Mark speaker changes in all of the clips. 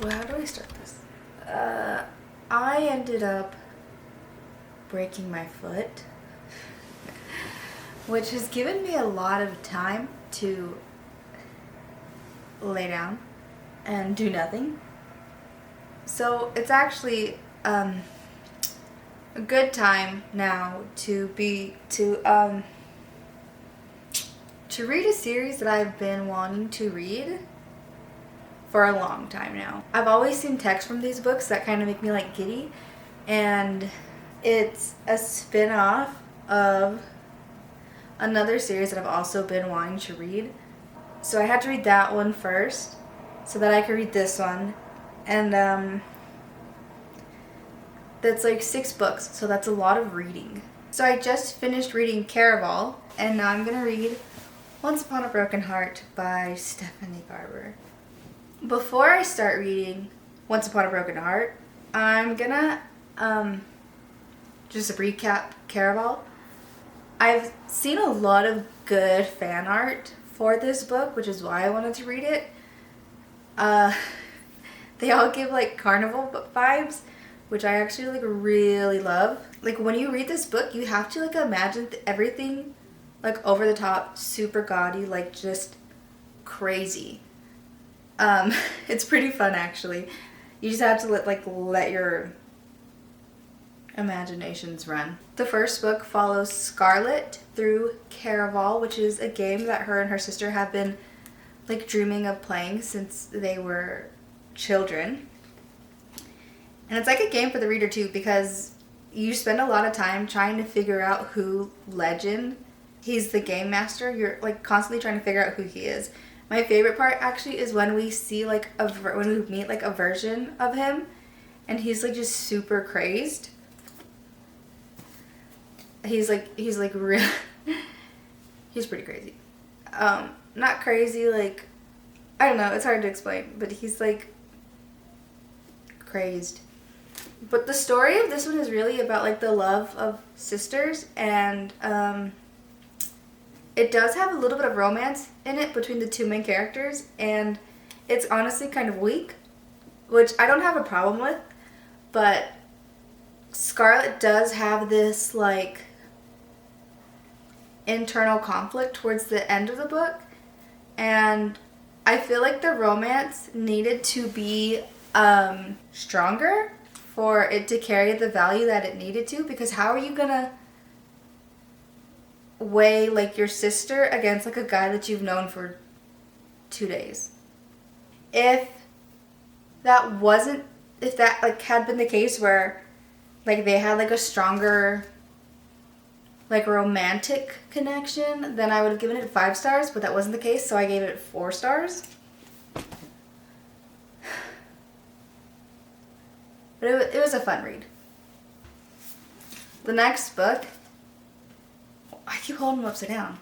Speaker 1: Well, how do I start this? I ended up breaking my foot, which has given me a lot of time to lay down and do nothing. So it's actually a good time now to read a series that I've been wanting to read for a long time now. I've always seen text from these books that kind of make me like giddy, and it's a spin-off of another series that I've also been wanting to read. So I had to read that one first so that I could read this one. And that's like 6 books, so that's a lot of reading. So I just finished reading Caraval, and now I'm gonna read Once Upon a Broken Heart by Stephanie Garber. Before I start reading Once Upon a Broken Heart, I'm gonna just recap Caraval. I've seen a lot of good fan art for this book, which is why I wanted to read it. They all give like carnival vibes, which I actually like really love. Like when you read this book, you have to like imagine everything like over the top, super gaudy, like just crazy. It's pretty fun actually. You just have to let your imaginations run. The first book follows Scarlett through Caraval, which is a game that her and her sister have been like dreaming of playing since they were children. And it's like a game for the reader too, because you spend a lot of time trying to figure out who Legend, he's the game master, you're like constantly trying to figure out who he is. My favorite part actually is when we see like when we meet like a version of him and he's like just super crazed. He's real he's pretty crazy. Not crazy, like I don't know, it's hard to explain, but he's like crazed. But the story of this one is really about like the love of sisters, and it does have a little bit of romance in it between the two main characters, and it's honestly kind of weak, which I don't have a problem with, but Scarlett does have this like internal conflict towards the end of the book, and I feel like the romance needed to be stronger for it to carry the value that it needed to, because how are you gonna weigh like your sister against like a guy that you've known for 2 days? If that like had been the case where like they had like a stronger like romantic connection, then I would have given it 5 stars, but that wasn't the case, so I gave it 4 stars. But it was a fun read. The next book, I keep holding them upside down.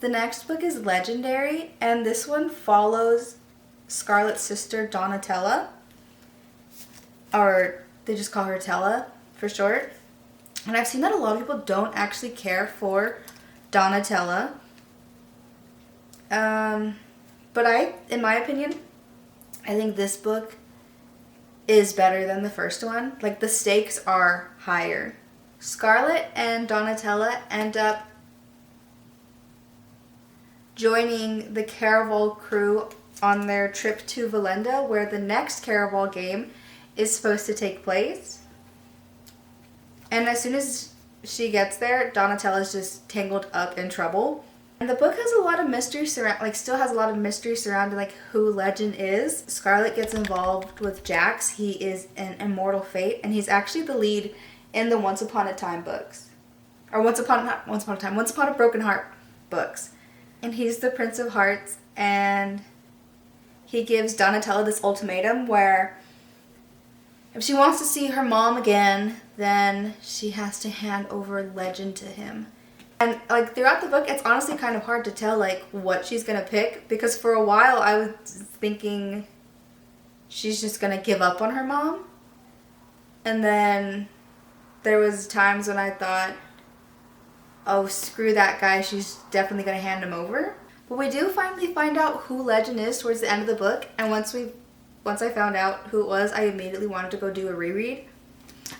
Speaker 1: The next book is Legendary, and this one follows Scarlett's sister Donatella, or they just call her Tella for short. And I've seen that a lot of people don't actually care for Donatella. But in my opinion, I think this book is better than the first one. Like the stakes are higher. Scarlett and Donatella end up joining the Caraval crew on their trip to Valenda, where the next Caraval game is supposed to take place. And as soon as she gets there, Donatella's just tangled up in trouble. And the book has a lot of mystery still has a lot of mystery surrounding like who Legend is. Scarlett gets involved with Jax. He is an immortal fate, and he's actually the lead in the Once Upon a Time books. Or Once Upon a Broken Heart books. And he's the Prince of Hearts, and he gives Donatella this ultimatum where if she wants to see her mom again, then she has to hand over Legend to him. And like throughout the book, it's honestly kind of hard to tell like what she's gonna pick, because for a while I was thinking she's just gonna give up on her mom, and then there was times when I thought, oh screw that guy, she's definitely gonna hand him over. But we do finally find out who Legend is towards the end of the book, and once we once I found out who it was, I immediately wanted to go do a reread.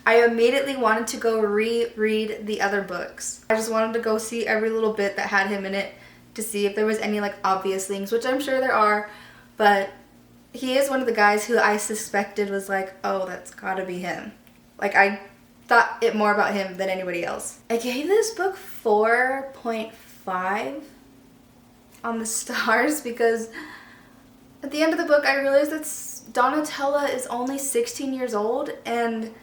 Speaker 1: I immediately wanted to go reread the other books. I just wanted to go see every little bit that had him in it to see if there was any like obvious things, which I'm sure there are, but he is one of the guys who I suspected was like, oh, that's gotta be him. Like, I thought it more about him than anybody else. I gave this book 4.5 on the stars because at the end of the book I realized that Donatella is only 16 years old and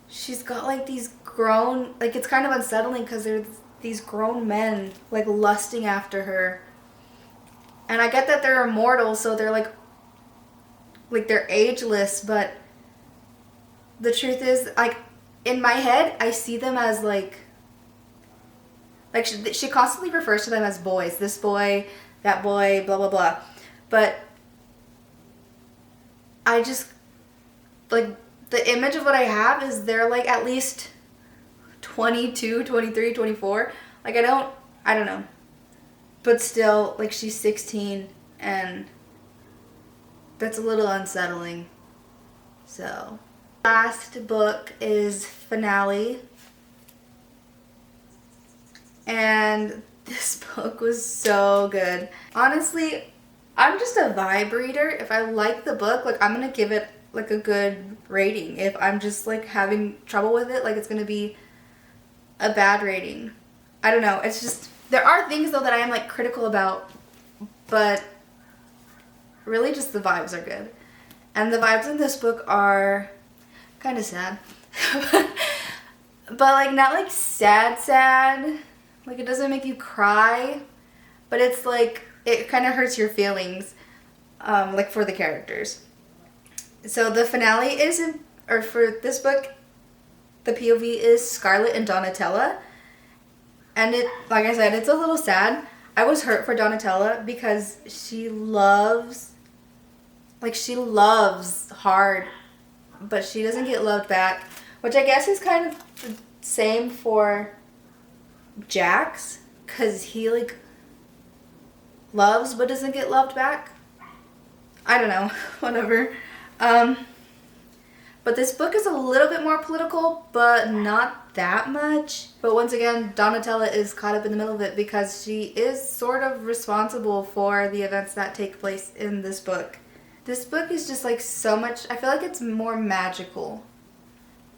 Speaker 1: she's got like these grown, like it's kind of unsettling because there's these grown men like lusting after her. And I get that they're immortal, so they're like they're ageless, but the truth is, like, in my head, I see them as like she constantly refers to them as boys. This boy, that boy, blah, blah, blah. But I just, like, the image of what I have is they're like at least 22, 23, 24. Like, I don't know. But still, like, she's 16 and that's a little unsettling. So, last book is Finale. And this book was so good. Honestly, I'm just a vibe reader. If I like the book, like, I'm gonna give it like a good rating. If I'm just like having trouble with it, like, it's gonna be a bad rating. I don't know. It's just, there are things though that I am like critical about, but really just the vibes are good. And the vibes in this book are kind of sad. But like not like sad. Like, it doesn't make you cry, but it's like, it kind of hurts your feelings, like for the characters. So the finale is, for this book, the POV is Scarlett and Donatella. And it, like I said, it's a little sad. I was hurt for Donatella because she loves hard, but she doesn't get loved back, which I guess is kind of the same for Jax, because he like loves but doesn't get loved back. I don't know, whatever. But this book is a little bit more political, but not that much. But once again, Donatella is caught up in the middle of it because she is sort of responsible for the events that take place in this book. This book is just like so much, I feel like it's more magical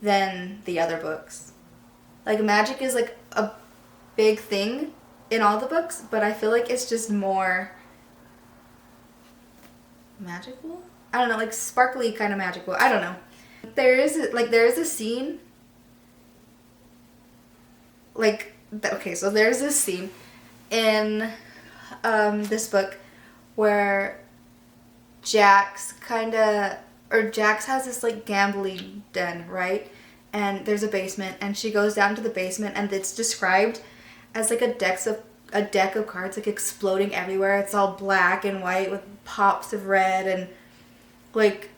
Speaker 1: than the other books. Like, magic is like a big thing in all the books, but I feel like it's just more magical? I don't know, like sparkly kind of magical. I don't know. There is a scene, like, okay, so there's this scene in this book where Jax has this like gambling den, right? And there's a basement, and she goes down to the basement, and it's described as like a deck of cards like exploding everywhere. It's all black and white with pops of red, and like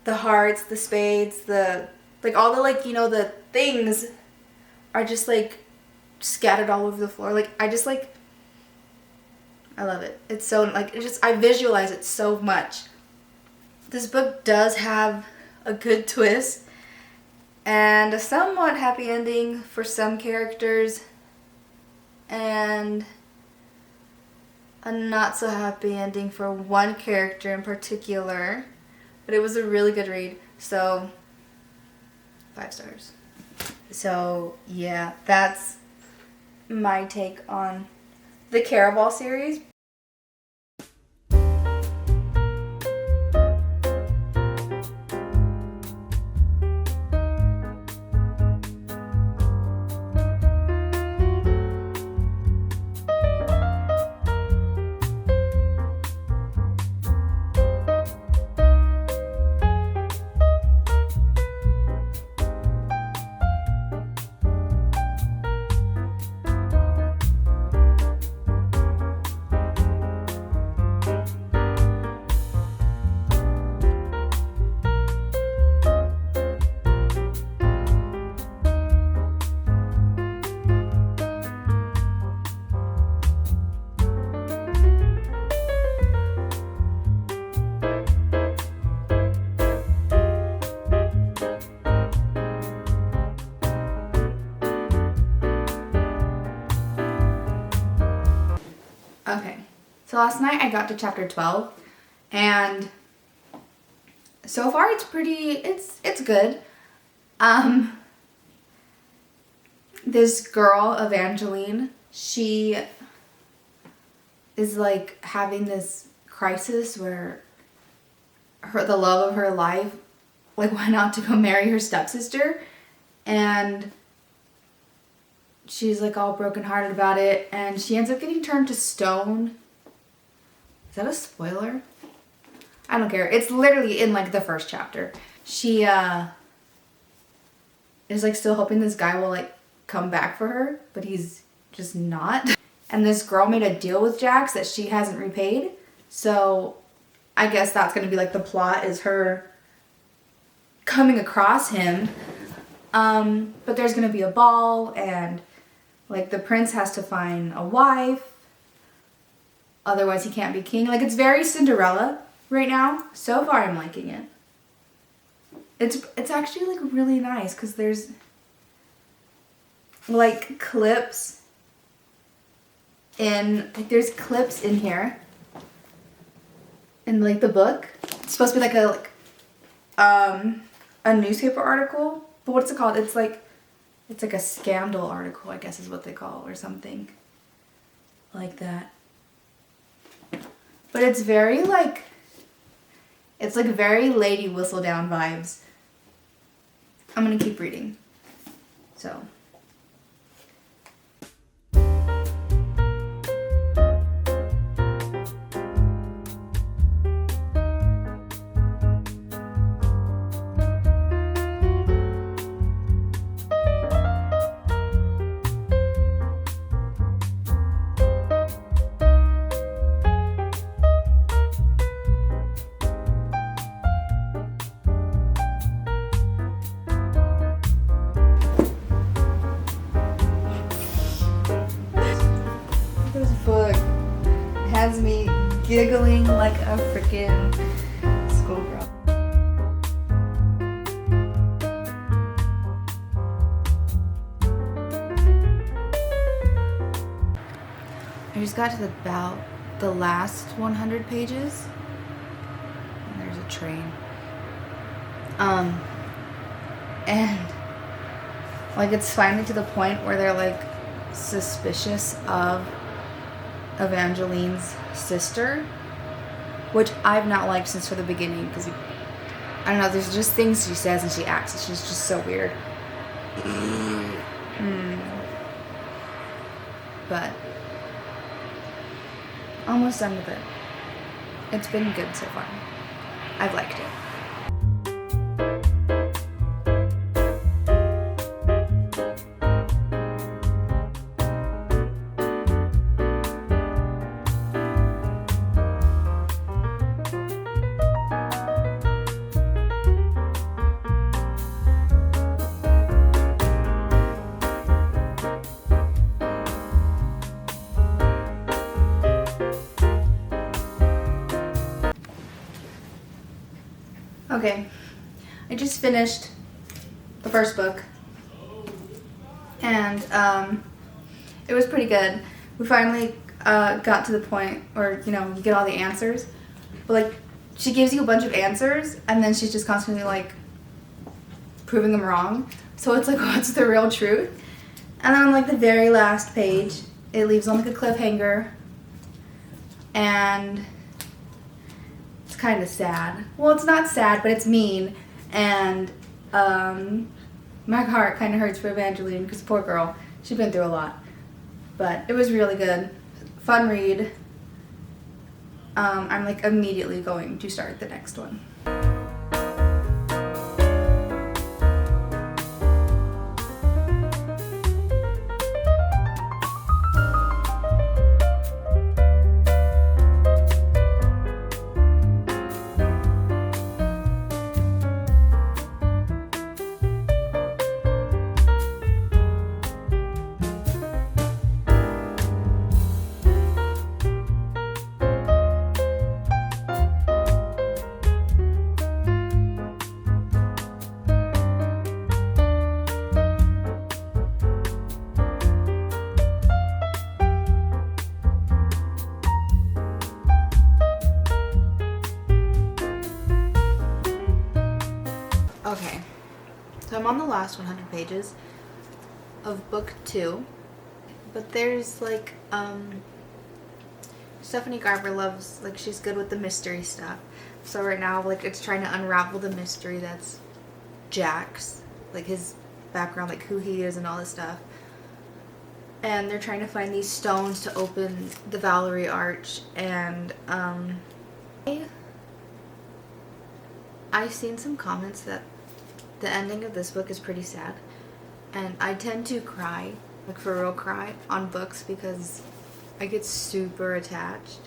Speaker 1: the hearts, the spades, the like all the like, you know, the things are just like scattered all over the floor. Like, I love it. It's so like, I visualize it so much. This book does have a good twist and a somewhat happy ending for some characters, and a not so happy ending for one character in particular. But it was a really good read, so 5 stars. So yeah, that's my take on the Caraval series. So last night I got to chapter 12, and so far it's good. This girl, Evangeline, she is like having this crisis where the love of her life like went out to go marry her stepsister, and she's like all brokenhearted about it, and she ends up getting turned to stone. Is that a spoiler? I don't care. It's literally in like the first chapter. She is like still hoping this guy will like come back for her, but he's just not. And this girl made a deal with Jax that she hasn't repaid. So I guess that's gonna be like the plot, is her coming across him. But there's gonna be a ball, and like the prince has to find a wife. Otherwise he can't be king. Like, it's very Cinderella right now. So far I'm liking it. It's actually like really nice because there's like clips in, like there's clips in here in like the book. It's supposed to be like a newspaper article, but what's it called? It's like a scandal article, I guess is what they call it, or something like that. But it's very like, it's like very Lady Whistledown vibes. I'm gonna keep reading. So. Has me giggling like a freaking schoolgirl. I just got to about the last 100 pages, and there's a train. And like it's finally to the point where they're like suspicious of Evangeline's sister, which I've not liked since from the beginning, because I don't know, there's just things she says and she acts, and she's just so weird. But almost done with it. It's been good so far. I've liked it. Okay, I just finished the first book, and it was pretty good. We finally got to the point where, you know, you get all the answers, but like she gives you a bunch of answers and then she's just constantly like proving them wrong. So it's like, what's the real truth? And then on like the very last page, it leaves on like a cliffhanger, and it's kind of sad. Well, it's not sad, but it's mean, and my heart kind of hurts for Evangeline because poor girl, she's been through a lot. But it was really good, fun read. I'm like immediately going to start the next one. Okay, so I'm on the last 100 pages of book 2, but there's like Stephanie Garber loves, like, she's good with the mystery stuff. So right now, like, it's trying to unravel the mystery that's Jack's, like, his background, like, who he is and all this stuff. And they're trying to find these stones to open the Valerie Arch. And I've seen some comments that the ending of this book is pretty sad. And I tend to cry, like, for real cry, on books because I get super attached.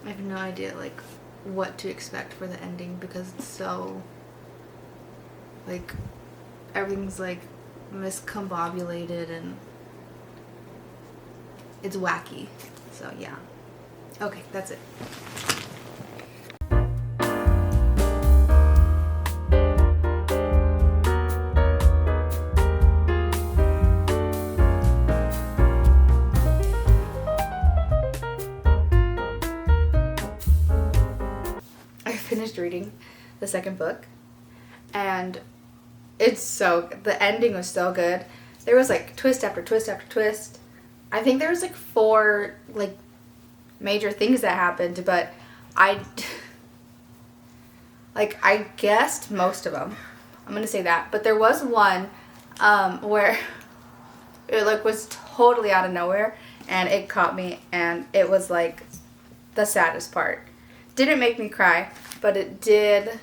Speaker 1: I have no idea, like, what to expect for the ending because it's so, like, everything's, like, miscombobulated and it's wacky. So, yeah. Okay, that's it. Finished reading the second book, and the ending was so good. There was like twist after twist after twist. I think there was like 4 like major things that happened, but I guessed most of them. I'm gonna say that, but there was one where it like was totally out of nowhere and it caught me, and it was like the saddest part. Didn't make me cry, but it did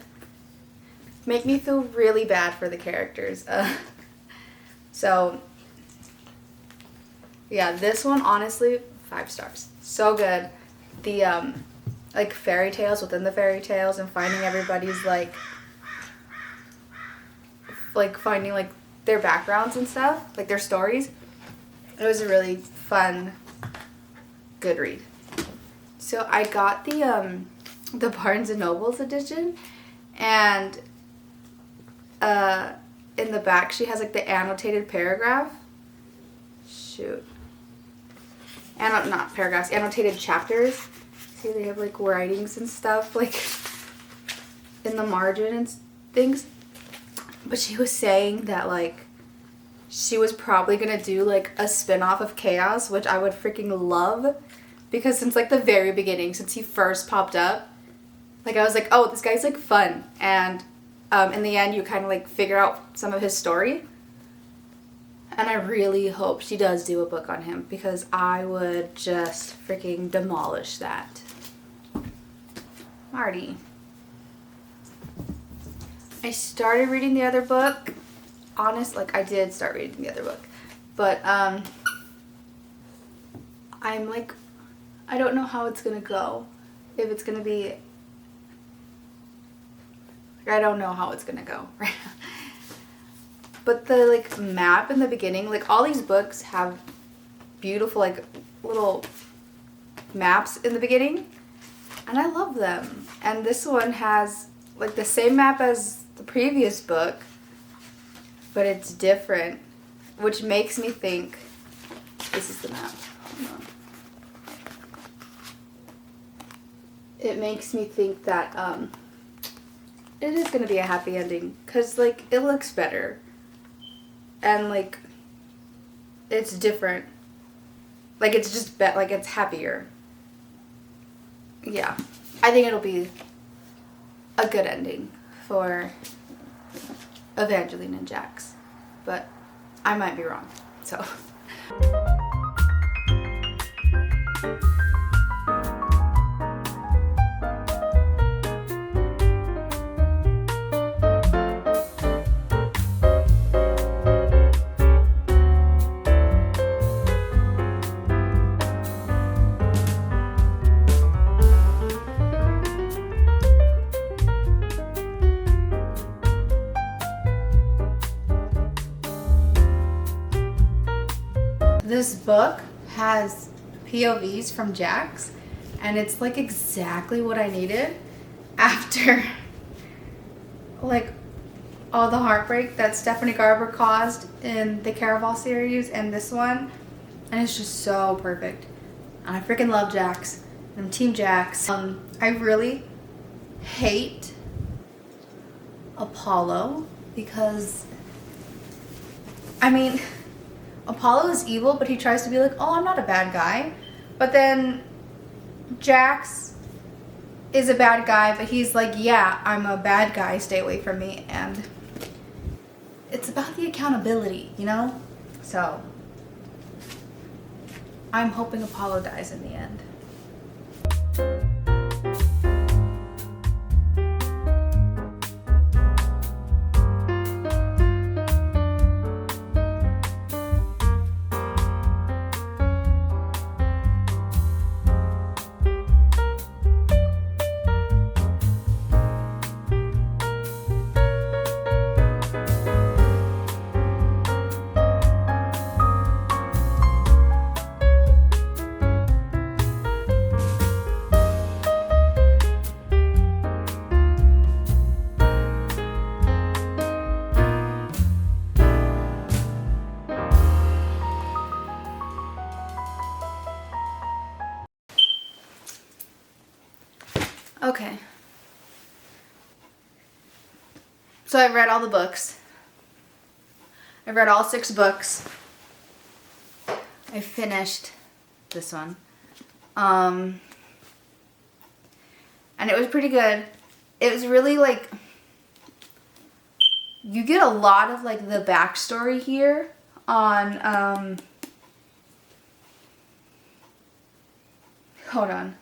Speaker 1: make me feel really bad for the characters. So, yeah, this one, honestly, 5 stars. So good. The, like, fairy tales within the fairy tales and finding everybody's, like, finding, like, their backgrounds and stuff, like, their stories. It was a really fun, good read. So I got the Barnes & Noble's edition, and in the back she has like the annotated paragraph. Not paragraphs, annotated chapters. See, they have like writings and stuff like in the margin and things. But she was saying that like she was probably gonna do like a spin-off of Chaos, which I would freaking love, because since like the very beginning, since he first popped up, like, I was like, oh, this guy's, like, fun. And in the end, you kind of, like, figure out some of his story. And I really hope she does do a book on him, because I would just freaking demolish that. Marty. I started reading the other book. I did start reading the other book. But, I'm, like, I don't know how it's gonna go. If it's gonna be... I don't know how it's gonna go, right? But the, like, map in the beginning, like, all these books have beautiful, like, little maps in the beginning, and I love them. And this one has, like, the same map as the previous book, but it's different, which makes me think, this is the map. Hold on. It makes me think that, it is going to be a happy ending, because, like, it looks better, and, like, it's different, like, it's just, like, it's happier. Yeah, I think it'll be a good ending for Evangeline and Jax, but I might be wrong, so... This book has POVs from Jax, and it's like exactly what I needed after like all the heartbreak that Stephanie Garber caused in the Caraval series and this one, and it's just so perfect. And I freaking love Jax. I'm Team Jax. I really hate Apollo, because I mean, Apollo is evil, but he tries to be like, oh, I'm not a bad guy. But then Jax is a bad guy, but he's like, yeah, I'm a bad guy, stay away from me. And it's about the accountability, you know? So I'm hoping Apollo dies in the end. Okay. So I've read all the books. I've read all 6 books. I finished this one. And it was pretty good. It was really like, you get a lot of like the backstory here on, hold on.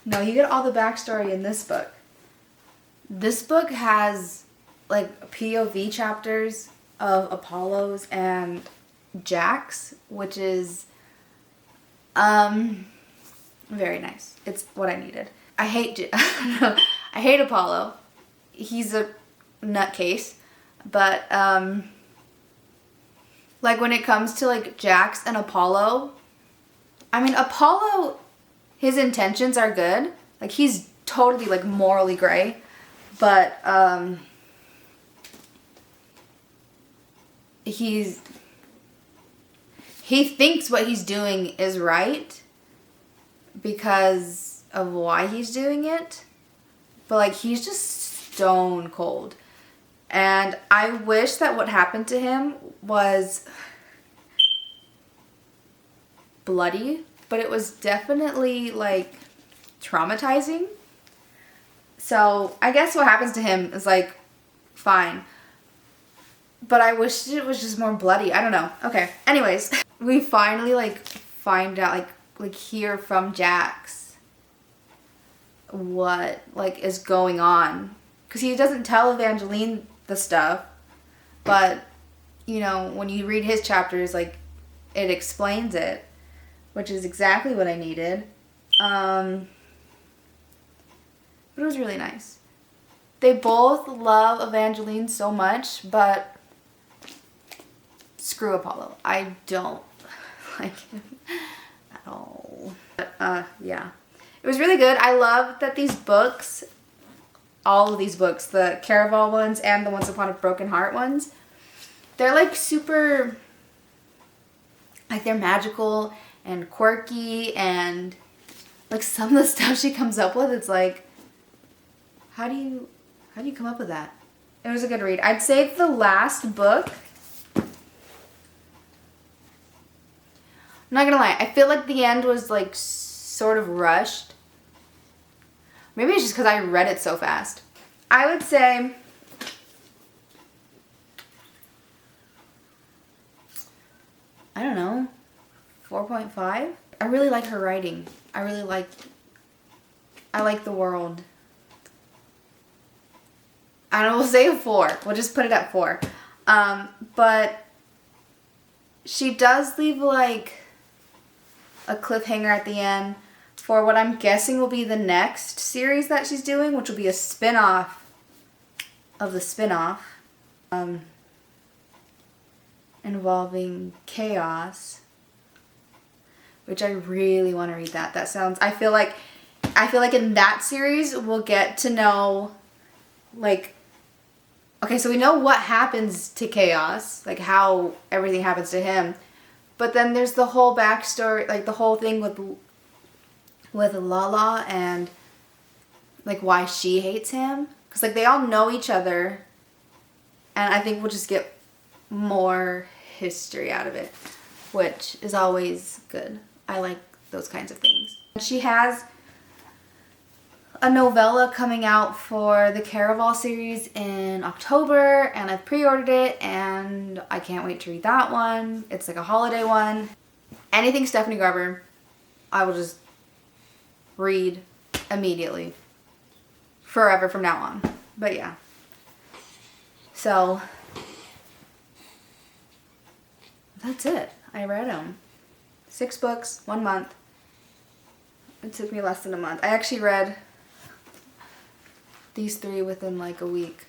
Speaker 1: No, you get all the backstory in this book. This book has like POV chapters of Apollo's and Jax, which is very nice. It's what I needed. I hate Apollo. He's a nutcase, but like when it comes to like Jax and Apollo, I mean Apollo, his intentions are good. Like he's totally like morally gray, but he thinks what he's doing is right because of why he's doing it, but like he's just stone cold. And I wish that what happened to him was bloody, but it was definitely like traumatizing. So I guess what happens to him is like fine, but I wish it was just more bloody. I don't know. Okay, anyways, we finally like find out like hear from Jax what like is going on, because he doesn't tell Evangeline the stuff, but you know, when you read his chapters, like it explains it, which is exactly what I needed. But it was really nice. They both love Evangeline so much, but screw Apollo. I don't like him at all. But yeah, it was really good. I love that these books, all of these books, the Caraval ones and the Once Upon a Broken Heart ones, they're like super, like they're magical and quirky, and like some of the stuff she comes up with, it's like, how do you come up with that? It was a good read. I'd say the last book, I'm not gonna lie, I feel like the end was like sort of rushed. Maybe it's just because I read it so fast. I would say I don't know, 4.5. I really like her writing. I like the world. I don't know, we'll say a 4. We'll just put it at 4. But she does leave like a cliffhanger at the end for what I'm guessing will be the next series that she's doing, which will be a spin-off of the spin-off, involving chaos, which I really want to read that. That sounds, I feel like in that series we'll get to know, like, okay, so we know what happens to Chaos, like how everything happens to him, but then there's the whole backstory, like the whole thing with Lala and like why she hates him, because like they all know each other And I think we'll just get more history out of it, which is always good. I like those kinds of things. She has a novella coming out for the Caraval series in October, and I've pre-ordered it, and I can't wait to read that one. It's like a holiday one. Anything Stephanie Garber, I will just read immediately, forever from now on. But yeah. So that's it. I read them. 6 books, 1 month. It took me less than a month. I actually read these 3 within like a week.